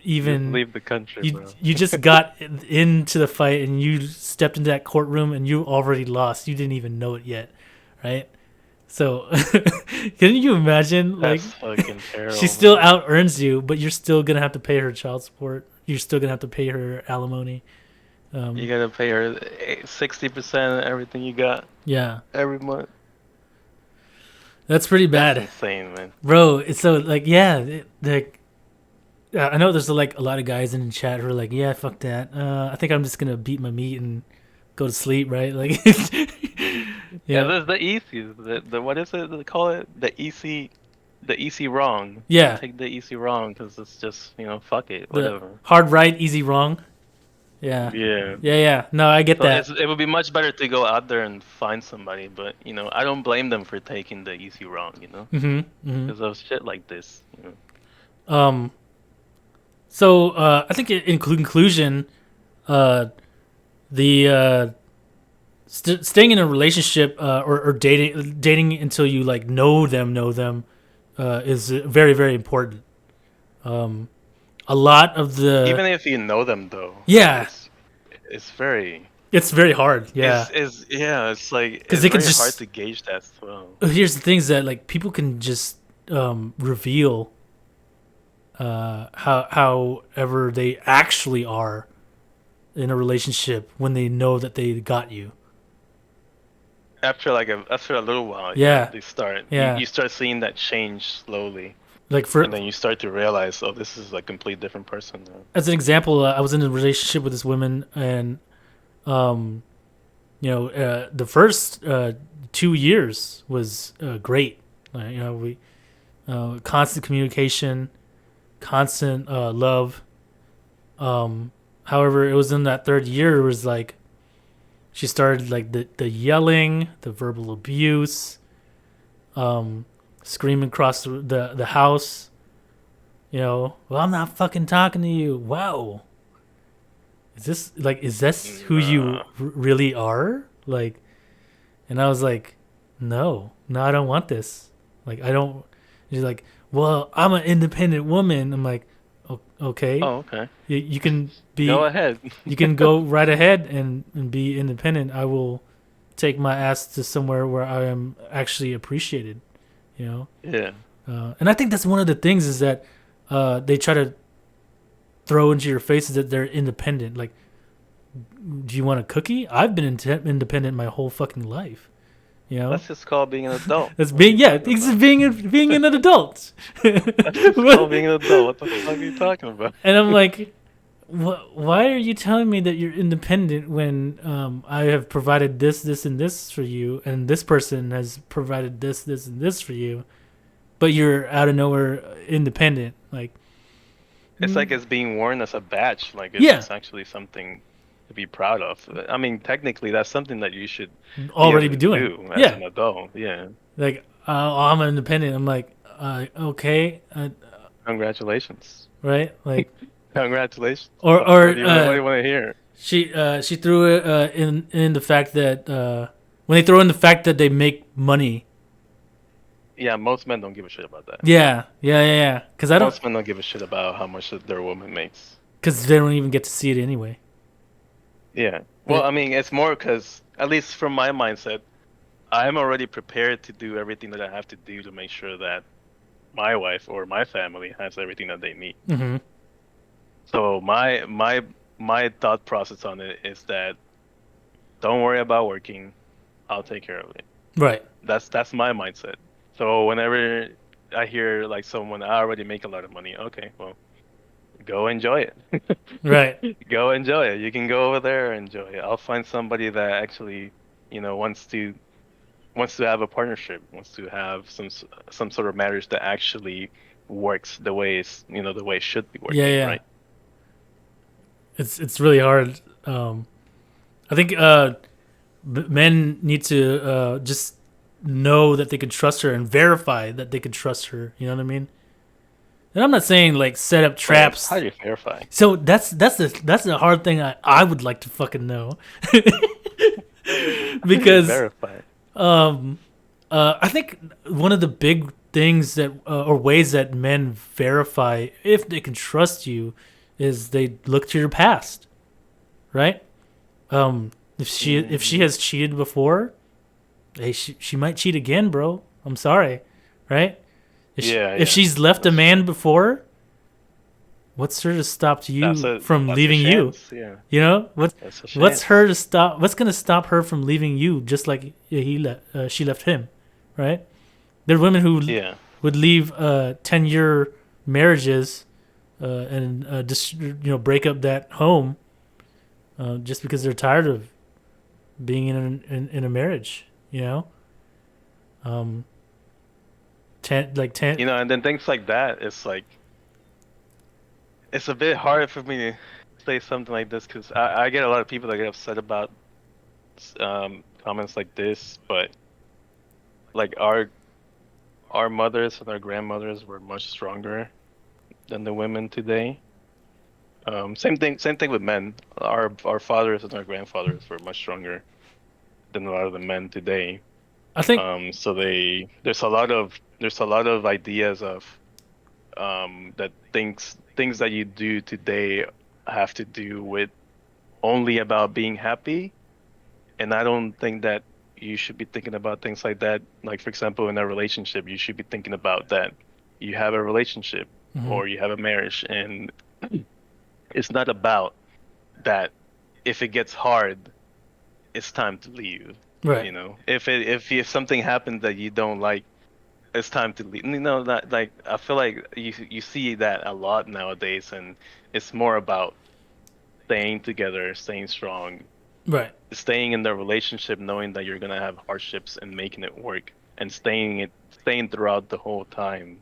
Even just leave the country, bro. You just got into the fight, and you stepped into that courtroom, and you already lost. You didn't even know it yet, right? So, can you imagine? That's like, fucking terrible. She still out earns you, but you're still gonna have to pay her child support. You're still gonna have to pay her alimony. You gotta pay her 60% of everything you got. Yeah, every month. That's pretty bad. That's insane, man. Bro, it's so like I know there's like a lot of guys in the chat who are like, yeah, fuck that. I think I'm just gonna beat my meat and go to sleep, right? Like, yeah. There's the easy, the what is it they call it? The easy wrong. Yeah. Take the easy wrong because it's just, you know, fuck it, whatever. Hard right, easy wrong. Yeah. Yeah. No, I get that. It would be much better to go out there and find somebody, but you know, I don't blame them for taking the easy wrong, you know, because of shit like this, you know. So I think in conclusion, staying in a relationship or dating until you like know them is very, very important. A lot of even if you know them though, it's very hard. Yeah, it's like it's very hard to gauge that as well. Here's the things that like people can just reveal however they actually are in a relationship when they know that they got you. After a little while, they start. You start seeing that change slowly. And then you start to realize, oh, this is a complete different person now. As an example, I was in a relationship with this woman, and the first 2 years was great. We constant communication, constant love. However, it was in that third year it was like she started like the yelling, the verbal abuse, screaming across the house. Well, I'm not fucking talking to you. Wow. Is this who you really are? Like, and I was like, no, I don't want this. Like, I don't. She's like, well, I'm an independent woman. I'm like, okay. Oh, okay. You can be. Go ahead. You can go right ahead and be independent. I will take my ass to somewhere where I am actually appreciated. Yeah. And I think that's one of the things is that they try to throw into your faces that they're independent. Like, do you want a cookie? I've been independent my whole fucking life. That's just called being an adult. That's being an adult. That's called being an adult. What the fuck are you talking about? And I'm like, why are you telling me that you're independent when I have provided this, and this for you, and this person has provided this, and this for you, but you're out of nowhere independent? Like, it's like it's being worn as a badge. Like it's actually something to be proud of. I mean, technically, that's something that you should already be doing as an adult. Yeah. Like, I'm independent. I'm like, okay, Congratulations. right? Like, Congratulations. or What do you want to hear? she threw it in the fact that when they throw in the fact that they make money. Yeah, most men don't give a shit about that. Yeah. Because most men don't give a shit about how much their woman makes. Because they don't even get to see it anyway. Yeah. Well, I mean, it's more because, at least from my mindset, I'm already prepared to do everything that I have to do to make sure that my wife or my family has everything that they need. Mm-hmm. So my thought process on it is that don't worry about working, I'll take care of it. Right. That's my mindset. So whenever I hear like someone, I already make a lot of money, okay, well, go enjoy it. Right. Go enjoy it. You can go over there and enjoy it. I'll find somebody that actually, wants to have a partnership, wants to have some sort of marriage that actually works the way the way it should be working, Yeah. right? It's really hard. I think men need to just know that they could trust her and verify that they could trust her. You know what I mean? And I'm not saying like set up traps. How do you verify? So that's the hard thing I would like to fucking know. Because verify. I think one of the big things that or ways that men verify if they can trust you is they look to your past, right? If she has cheated before, hey, she might cheat again, bro. I'm sorry, right? If she's left a man before, what's her to stop you from leaving you? Yeah. You know what's her to stop? What's gonna stop her from leaving you? Just like she left him, right? There are women who would leave 10-year marriages and just break up that home just because they're tired of being in a marriage. And then things like that, it's a bit hard for me to say something like this because I get a lot of people that get upset about comments like this, but like our mothers and our grandmothers were much stronger than the women today. Same thing with men. Our fathers and our grandfathers were much stronger than a lot of the men today. I think so there's a lot of ideas of that things that you do today have to do with only about being happy, and I don't think that you should be thinking about things like that. Like, for example, in a relationship, you should be thinking about that you have a relationship or you have a marriage, and it's not about that if it gets hard, it's time to leave. Right. If something happens that you don't like, it's time to leave. That, like, I feel like you see that a lot nowadays, and it's more about staying together, staying strong, right, staying in the relationship, knowing that you're gonna have hardships and making it work, and staying throughout the whole time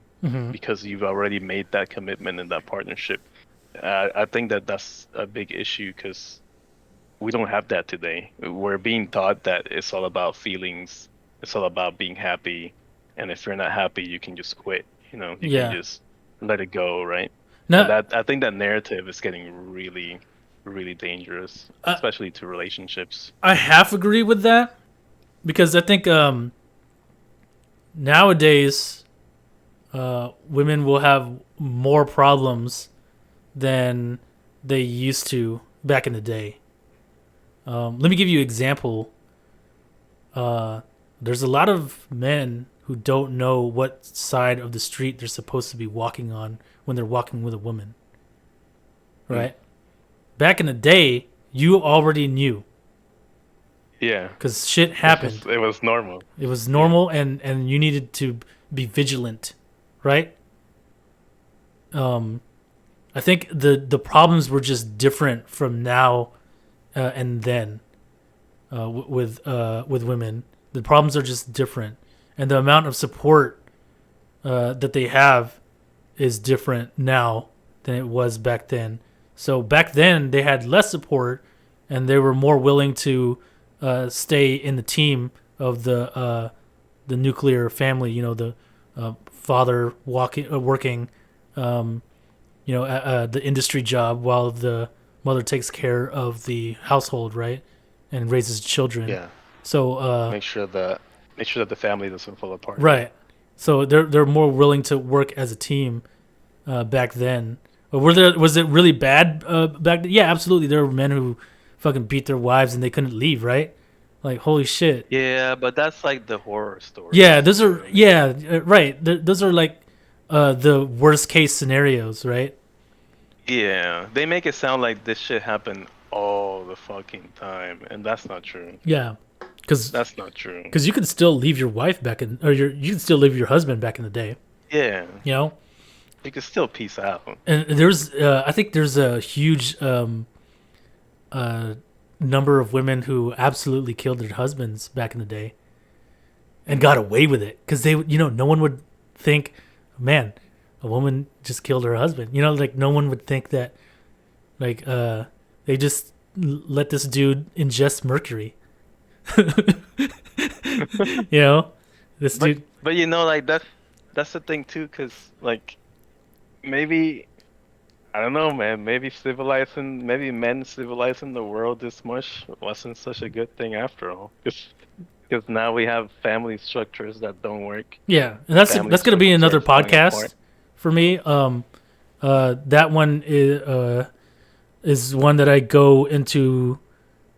because you've already made that commitment in that partnership. I think that's a big issue because we don't have that today. We're being taught that it's all about feelings, it's all about being happy, and if you're not happy, you can just quit. You can just let it go, right? No, I think that narrative is getting really, really dangerous, especially to relationships. I half agree with that because I think nowadays women will have more problems than they used to back in the day. Let me give you an example. There's a lot of men who don't know what side of the street they're supposed to be walking on when they're walking with a woman. Right? Back in the day, you already knew. Yeah. Because shit happened. It was normal. It was normal, and you needed to be vigilant. Right? I think the problems were just different from now and then with women. The problems are just different, and the amount of support that they have is different now than it was back then. So back then they had less support, and they were more willing to stay in the team of the the nuclear family. You know, the father working, the industry job while the mother takes care of the household, right, and raises children. Yeah. So make sure that the family doesn't fall apart. Right. So they're more willing to work as a team back then. But was it really bad back then? Yeah, absolutely. There were men who fucking beat their wives and they couldn't leave, right? Like, holy shit. Yeah, but that's like the horror story. Yeah, those are right. Those are like the worst case scenarios, right? Yeah, they make it sound like this shit happened all the fucking time, and that's not true. Yeah, that's not true. Because you can still leave your wife you can still leave your husband back in the day. Yeah, you know, you can still peace out. And I think there's a huge number of women who absolutely killed their husbands back in the day, and got away with it because no one would think, man, a woman just killed her husband. You know, like no one would think that, like they just let this dude ingest mercury. You know, this dude. But like that's the thing too, because like maybe I don't know, man. Maybe men civilizing the world this much wasn't such a good thing after all. Because now we have family structures that don't work. Yeah, and that's going to be another podcast for me. That one is one that I go into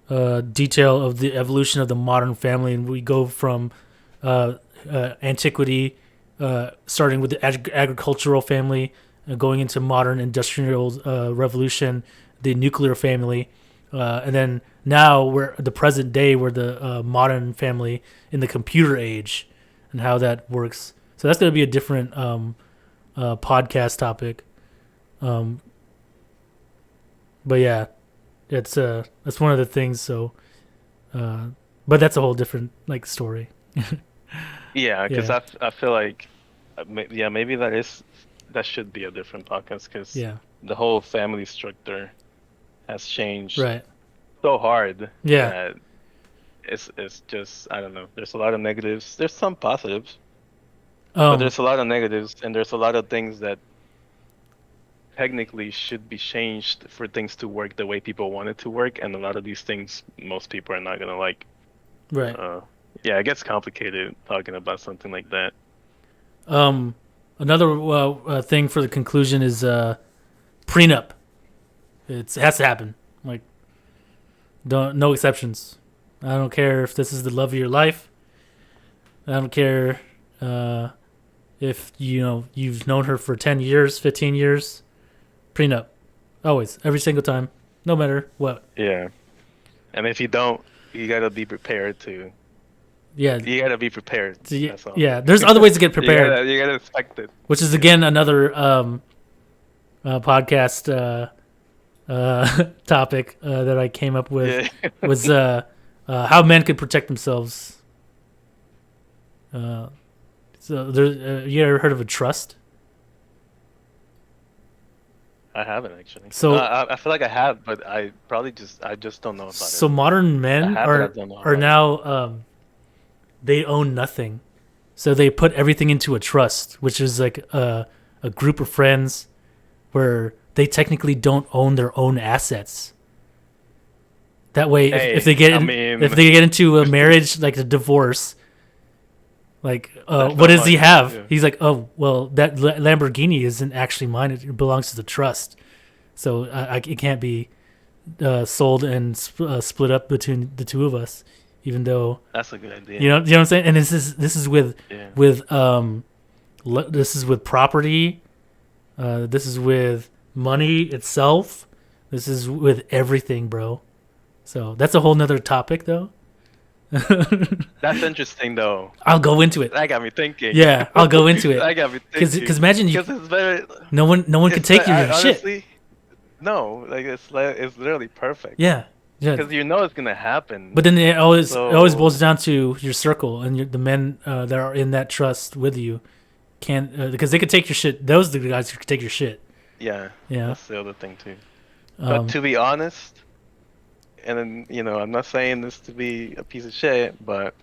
detail of the evolution of the modern family, and we go from antiquity, starting with the agricultural family, going into modern industrial revolution, the nuclear family, and then now we're the present day, we're the modern family in the computer age, and how that works. So that's going to be a different podcast topic. But yeah, that's one of the things. So, but that's a whole different like story. Yeah, because I feel like maybe that should be a different podcast, because the whole family structure has changed so hard. Yeah, it's just, I don't know. There's a lot of negatives. There's some positives, but there's a lot of negatives, and there's a lot of things that technically should be changed for things to work the way people want it to work, and a lot of these things most people are not gonna like. Right. Yeah, it gets complicated talking about something like that. Another thing for the conclusion is prenup. It has to happen. Like, no exceptions. I don't care if this is the love of your life. I don't care if you've known her for 10 years, 15 years. Prenup, always, every single time, no matter what. Yeah, and if you don't, you gotta be prepared to. Yeah, you gotta be prepared. That's all. Yeah, there's other ways to get prepared. you gotta expect it. Which is again another podcast topic that I came up with was how men could protect themselves. So there, you ever heard of a trust? I haven't actually. So I feel like I have, but I just don't know about it. So modern men are now they own nothing, so they put everything into a trust, which is like a group of friends where they technically don't own their own assets. That way, if they get into a marriage, like a divorce, like what does he have? Yeah. He's like, oh well, that Lamborghini isn't actually mine; it belongs to the trust, so it can't be sold and split up between the two of us. Even though that's a good idea, you know what I'm saying. And this is with this is with property, this is with money itself, this is with everything, bro. So that's a whole nother topic, though. That's interesting, though. I'll go into it. That got me thinking. Yeah, I'll go into it. That got me thinking. Because imagine no one can take your honestly, shit. No, like it's literally perfect. Yeah. Because it's gonna happen. But then it always boils down to your circle and the men that are in that trust with you can't because they could take your shit. Those are the guys who could take your shit. Yeah. That's the other thing too. But to be honest, and then I'm not saying this to be a piece of shit, but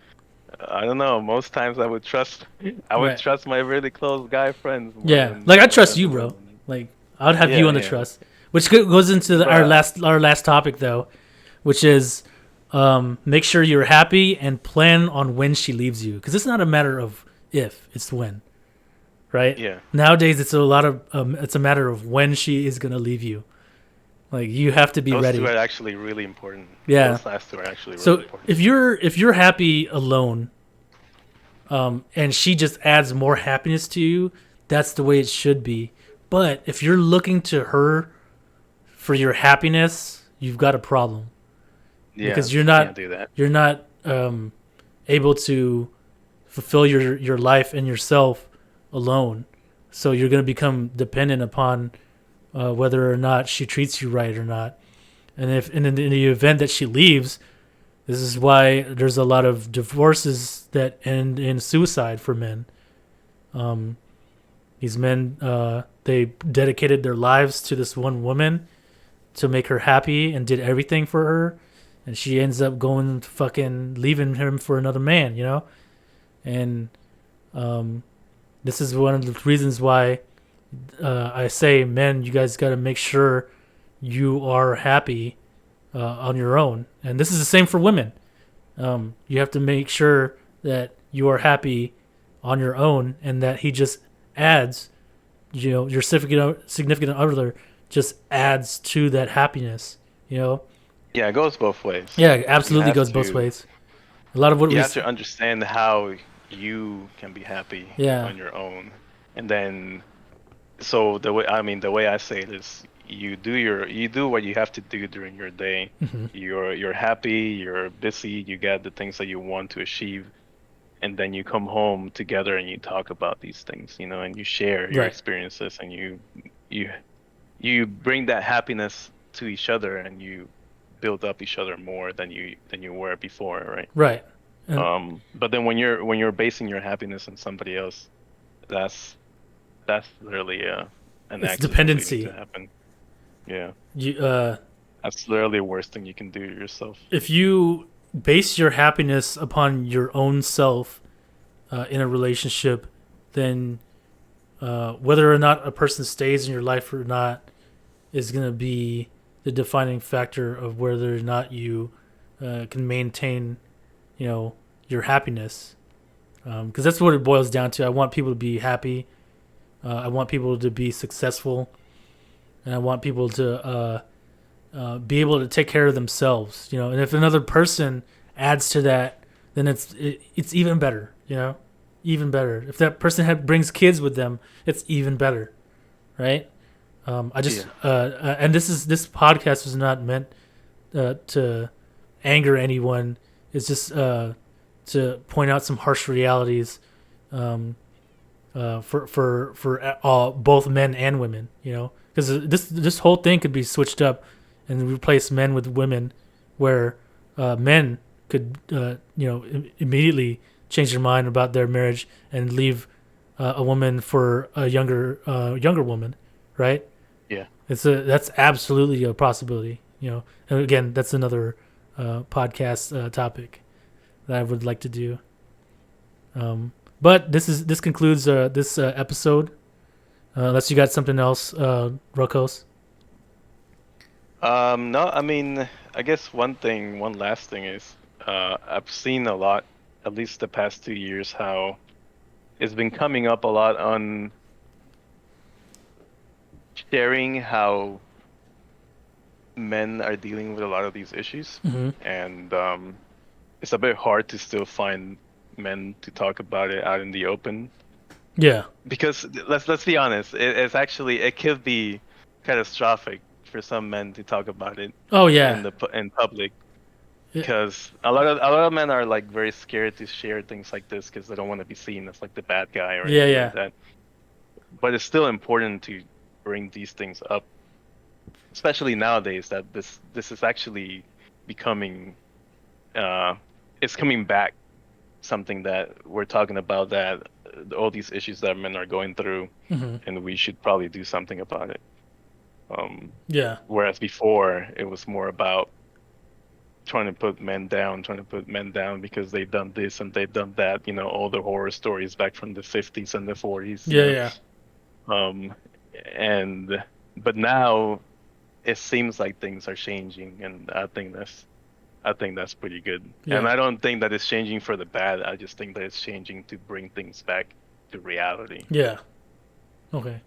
I don't know. Most times I would Right. trust my really close guy friends Yeah. Like I more trust than you, the bro. women. Like I'd have you Yeah, on the yeah. trust, which goes into But our last topic though, which is make sure you're happy and plan on when she leaves you, because it's not a matter of if, it's when, right? yeah, Nowadays, it's a matter of when she is gonna leave you. Like you have to be those two ready. are actually really important. Yeah. Those last two are actually really So important. if you're happy alone, and she just adds more happiness to you, that's the way it should be. But if you're looking to her for your happiness, you've got a problem, Yeah, because can't do that. you're not able to fulfill your life and yourself alone. So you're going to become dependent upon whether or not she treats you right or not. And if in the event that she leaves, this is why there's a lot of divorces that end in suicide for men. Um, these men, they dedicated their lives to this one woman to make her happy and did everything for her, and she ends up going fucking leaving him for another man, you know. And um, this is one of the reasons why I say, men, you guys got to make sure you are happy on your own. And this is the same for women. You have to make sure that you are happy on your own, and that he just adds, you know, your significant other just adds to that happiness, you know. Yeah, it goes both ways. Yeah, it You absolutely have goes both to ways. A lot of what you we, have to understand how you can be happy yeah, on your own, and then so the way I say it is you do what you have to do during your day. hmm, You're happy, you're busy, you get the things that you want to achieve, and then you come home together and you talk about these things, and you share your right, experiences, and you you bring that happiness to each other, and you build up each other more than you were before, right? right, and But then when you're basing your happiness on somebody else, that's that's literally an it's accident waiting to dependency. happen. Yeah, You that's literally the worst thing you can do to yourself. if you base your happiness upon your own self in a relationship, then whether or not a person stays in your life or not is going to be the defining factor of whether or not you can maintain, you know, your happiness. Because that's what it boils down to. I want people to be happy. I want people to be successful, and I want people to be able to take care of themselves. You know, and if another person adds to that, then it's even better. You know, even better. If that person brings kids with them, it's even better, right? I just Yeah, and this podcast was not meant to anger anyone. It's just to point out some harsh realities um, for all both men and women. You know, because this whole thing could be switched up and replace men with women, where men could immediately change their mind about their marriage and leave a woman for a younger woman, right? yeah. That's absolutely a possibility, you know. And again, that's another podcast topic that I would like to do. But this concludes this episode. Unless you got something else, Rokos. No, I mean, I guess one last thing is, I've seen a lot, at least the past 2 years, how it's been coming up a lot on sharing how men are dealing with a lot of these issues, Mm-hmm. and it's a bit hard to still find men to talk about it out in the open, Yeah. because let's be honest, it could be catastrophic for some men to talk about it Oh yeah. in public, Yeah. because a lot of men are like very scared to share things like this because they don't want to be seen as like the bad guy or Yeah. anything Yeah. like that. But it's still important to bring these things up, especially nowadays that this is actually becoming uh it's coming back, something that we're talking about, that all these issues that men are going through, Mm-hmm. and we should probably do something about it. Yeah. Whereas before it was more about trying to put men down because they've done this and they've done that. All the horror stories back from the 50s and the 40s. Yeah. And but now it seems like things are changing, and I think that's pretty good. Yeah. And I don't think that it's changing for the bad. I just think that it's changing to bring things back to reality. Yeah. Okay.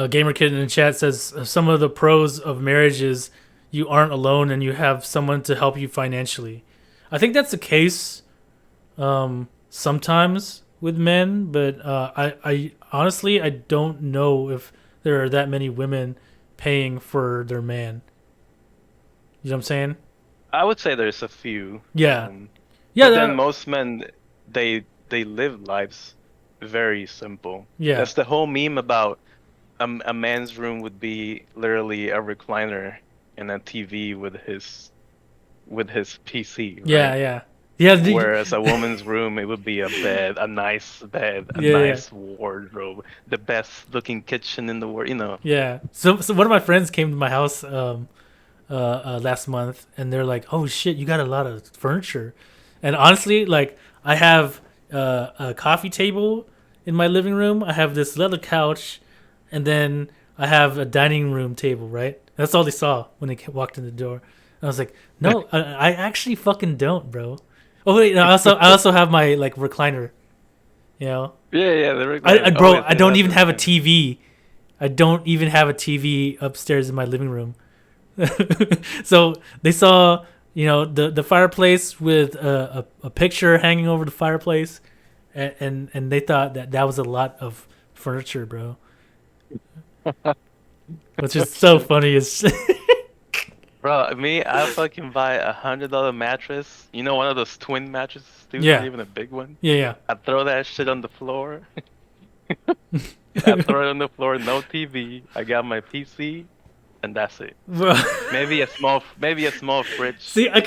Gamer Kid in the chat says some of the pros of marriage is you aren't alone and you have someone to help you financially. I think that's the case sometimes with men, but I honestly I don't know if there are that many women paying for their man. You know what I'm saying? I would say there's a few. Yeah. But then most men they live lives very simple. Yeah. That's the whole meme about a man's room would be literally a recliner and a TV with his PC. Right? Yeah. Whereas a woman's room, it would be a bed, a nice bed, a nice wardrobe, the best looking kitchen in the world. Yeah. So one of my friends came to my house last month, and they're like, "Oh shit, you got a lot of furniture." And honestly, like, I have a coffee table in my living room. I have this leather couch, and then I have a dining room table. Right. That's all they saw when they walked in the door. And I was like, "No, I actually fucking don't, bro." Oh wait, no, I also have my like recliner. Yeah. The recliner. Bro, I don't even have a TV. I don't even have a TV upstairs in my living room. So they saw, the fireplace with a picture hanging over the fireplace, and they thought that was a lot of furniture, bro. Which is so funny. Bro, I fucking buy $100 mattress. One of those twin mattresses, dude. Yeah. Not even a big one. Yeah. I throw that shit on the floor. I throw it on the floor, no TV. I got my PC, and that's it. Bro. Maybe a small fridge. See, I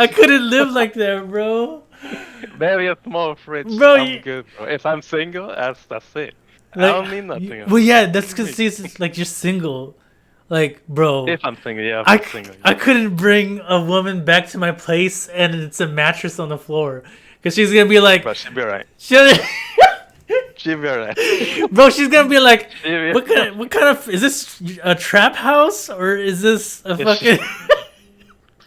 couldn't live like that, bro. Maybe a small fridge. Bro, I'm good, bro. If I'm single, that's it. Like, I don't need nothing else. Well, yeah, that's because it's like you're single. Like, bro. If I'm single, yeah. I'm single. I couldn't bring a woman back to my place and it's a mattress on the floor. Because she's going to be like... Bro, she'll be alright. She'll be alright. Bro, she's going to be like, what kind of... Is this a trap house? Or is this a fucking...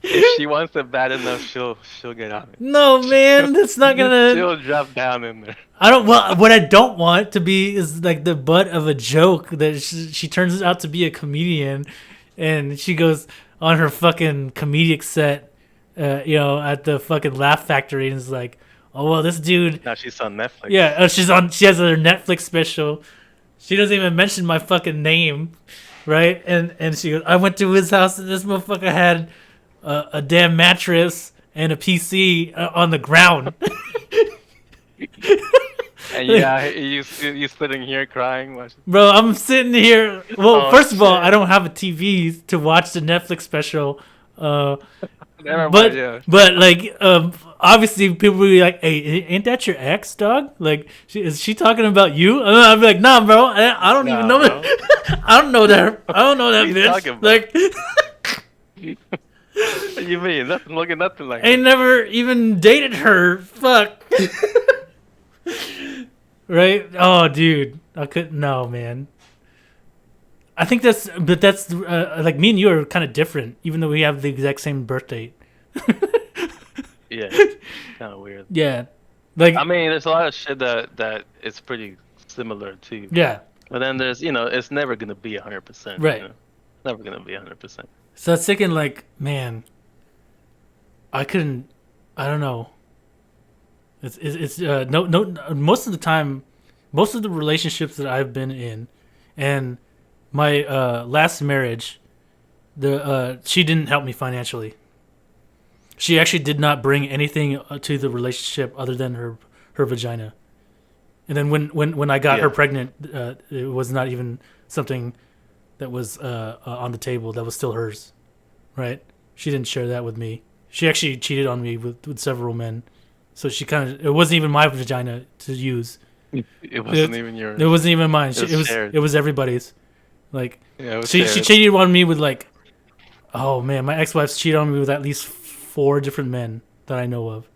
If she wants it bad enough, she'll get on it. No, man. That's not going to... She'll drop down in there. What I don't want to be is like the butt of a joke that she turns out to be a comedian, and she goes on her fucking comedic set, at the fucking Laugh Factory, and is like, "Oh well, this dude." Now she's on Netflix. Yeah, she has her Netflix special. She doesn't even mention my fucking name, right? And she goes, "I went to his house, and this motherfucker had a damn mattress and a PC on the ground." And you sitting here crying. Bro, I'm sitting here. Well, first of all, I don't have a TV to watch the Netflix special. Never mind, yeah. But like, obviously, people will be like, "Hey, ain't that your ex, dog? Like, is she talking about you?" And I'll be like, "Nah, bro. I don't even know that. I don't know that. I don't know that bitch. Like, what do you mean? Nothing like I ain't never even dated her. Fuck." Right? Oh, dude, I couldn't. No, man. I think that's like me and you are kind of different, even though we have the exact same birth date. Yeah, kind of weird. Yeah, like I mean, there's a lot of shit that it's pretty similar to. Yeah. But then there's it's never gonna be 100%. Right. Never gonna be 100%. So I was thinking, like, man, I couldn't. I don't know. It's no most of the time, most of the relationships that I've been in, and my last marriage, she didn't help me financially. She actually did not bring anything to the relationship other than her vagina. And then when I got her pregnant, it was not even something that was on the table. That was still hers, right? She didn't share that with me. She actually cheated on me with several men. So it wasn't even my vagina to use. It wasn't even yours. It wasn't even mine. It was everybody's. Like, she cheated on me with like Oh man, my ex-wife's cheated on me with at least 4 different men that I know of.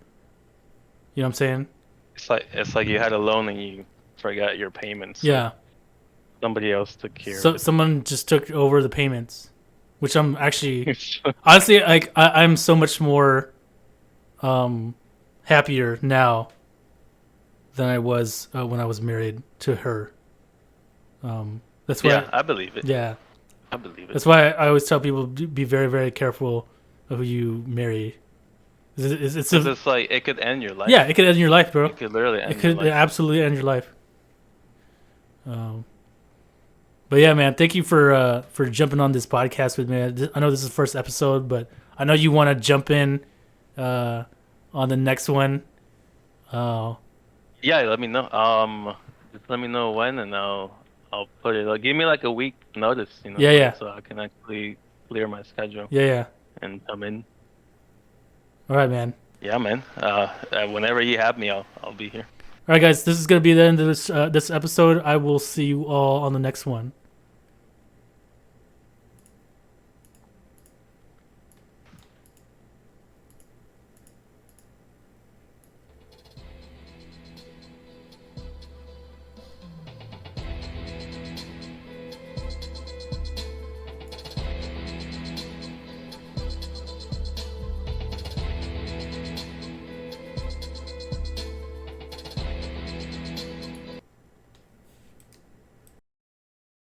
You know what I'm saying? It's like you had a loan and you forgot your payments. So Yeah. somebody else took care of it. Someone just took over the payments, which I'm actually honestly like I'm so much more happier now than I was when I was married to her. That's why. Yeah, I believe it. Yeah, I believe it. that's why I always tell people be very, very careful of who you marry. It's like it could end your life. Yeah, it could end your life, bro. It could literally end It could your life. absolutely end your life. But yeah, man, thank you for jumping on this podcast with me. I know this is the first episode, but I know you want to jump in on the next one. Yeah, let me know. Just let me know when, and I'll put it. Like, give me like a week notice, Yeah. so I can actually clear my schedule. Yeah. And come in. All right, man. Yeah, man. Whenever you have me, I'll be here. All right, guys. This is gonna be the end of this episode. I will see you all on the next one.